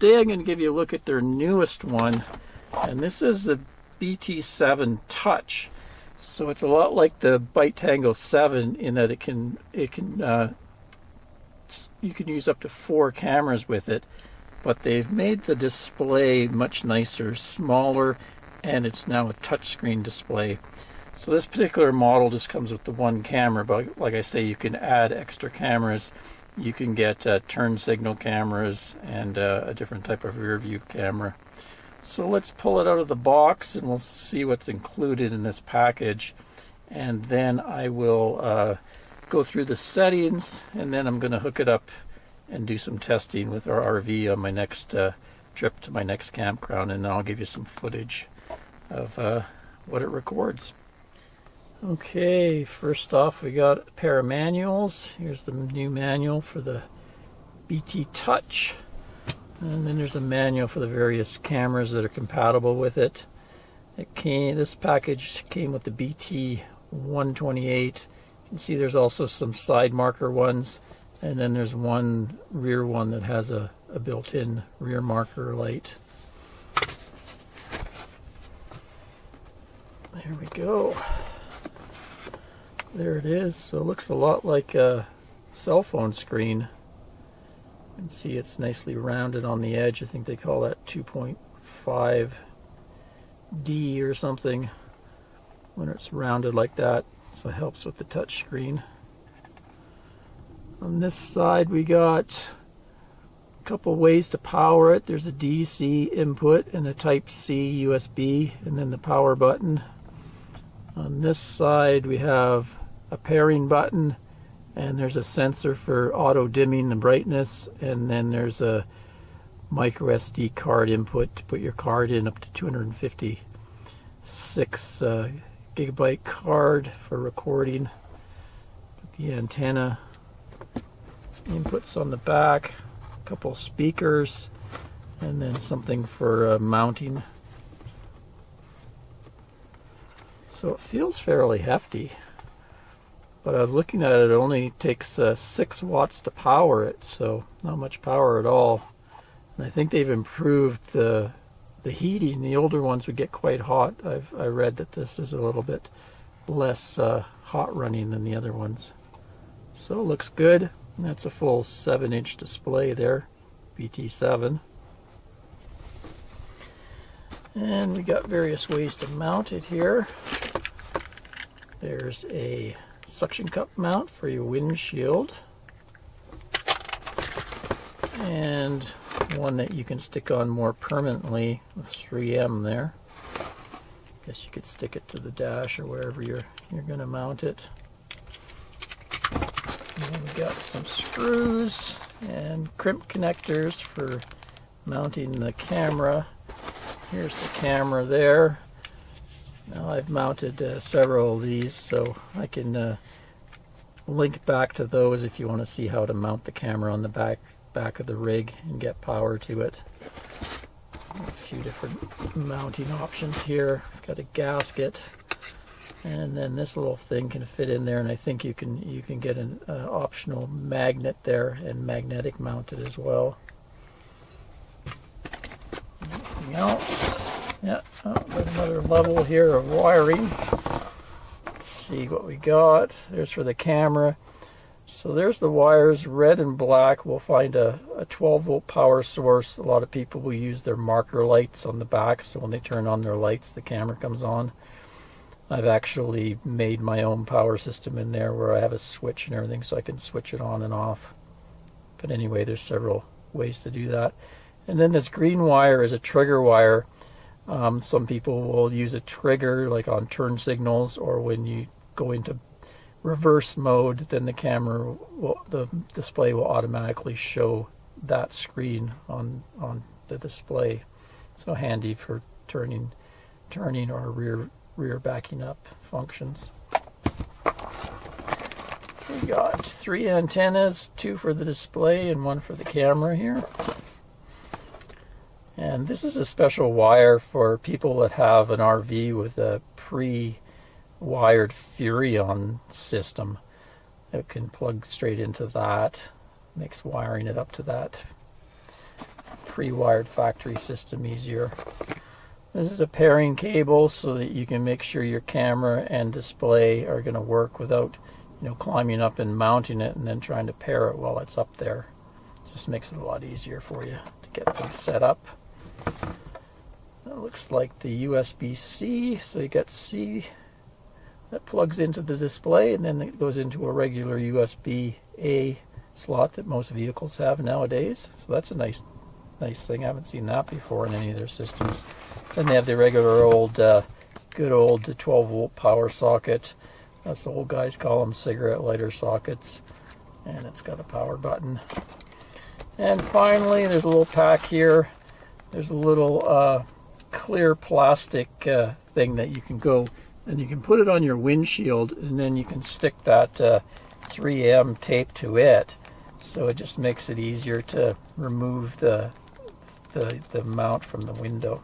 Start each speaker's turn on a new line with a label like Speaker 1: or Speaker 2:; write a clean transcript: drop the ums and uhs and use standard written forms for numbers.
Speaker 1: Today I'm going to give you a look at their newest one, and this is the BT7 Touch. So it's a lot like the Byte Tango 7 in that you can use up to 4 cameras with it, but they've made the display much nicer, smaller, and it's now a touchscreen display. So this particular model just comes with the 1 camera, but like I say, you can add extra cameras. You can get turn signal cameras and a different type of rear view camera. So let's pull it out of the box and we'll see what's included in this package. And then I will go through the settings, and then I'm going to hook it up and do some testing with our RV on my next trip to my next campground, and then I'll give you some footage of what it records. Okay, first off we got a pair of manuals. Here's the new manual for the BT Touch, and then there's a manual for the various cameras that are compatible with it. This package came with the BT128. You can see there's also some side marker ones, and then there's one rear one that has a built-in rear marker light. There we go. There it is. So it looks a lot like a cell phone screen. You can see it's nicely rounded on the edge. I think they call that 2.5D or something when it's rounded like that. So it helps with the touch screen. On this side we got a couple ways to power it. There's a DC input and a Type C USB, and then the power button. On this side we have a pairing button, and there's a sensor for auto dimming the brightness, and then there's a micro SD card input to put your card in, up to 256 gigabyte card for recording. Put the antenna inputs on the back, a couple speakers, and then something for mounting. So it feels fairly hefty, but I was looking at it, it only takes 6 watts to power it, so not much power at all. And I think they've improved the heating. The older ones would get quite hot. I read that this is a little bit less hot running than the other ones. So it looks good. That's a full 7-inch display there, BT7. And we got various ways to mount it here. There's a suction cup mount for your windshield, and one that you can stick on more permanently with 3M there. Guess you could stick it to the dash or wherever you're going to mount it. And then we got some screws and crimp connectors for mounting the camera. Here's the camera there. Now I've mounted several of these, so I can link back to those if you want to see how to mount the camera on the back of the rig and get power to it. A few different mounting options here. Got a gasket, and then this little thing can fit in there, and I think you can get an optional magnet there and magnetic mounted as well. Anything else? Yeah, got another level here of wiring. Let's see what we got. There's for the camera. So there's the wires, red and black. We'll find a 12-volt power source. A lot of people will use their marker lights on the back, so when they turn on their lights, the camera comes on. I've actually made my own power system in there where I have a switch and everything, so I can switch it on and off. But anyway, there's several ways to do that. And then this green wire is a trigger wire. Some people will use a trigger like on turn signals, or when you go into reverse mode, then the display will automatically show that screen on the display. So handy for turning or rear backing up functions. We got 3 antennas, 2 for the display and 1 for the camera here. And this is a special wire for people that have an RV with a pre-wired Furrion system. It can plug straight into that. Makes wiring it up to that pre-wired factory system easier. This is a pairing cable so that you can make sure your camera and display are going to work without, climbing up and mounting it and then trying to pair it while it's up there. Just makes it a lot easier for you to get things set up. It looks like the USB-C, so you got C that plugs into the display, and then it goes into a regular USB-A slot that most vehicles have nowadays. So that's a nice thing. I haven't seen that before in any of their systems. Then they have the regular old, good old 12-volt power socket. That's the old guys call them cigarette lighter sockets. And it's got a power button. And finally, there's a little pack here. There's a little clear plastic thing that you can go, and you can put it on your windshield, and then you can stick that 3M tape to it. So it just makes it easier to remove the mount from the window.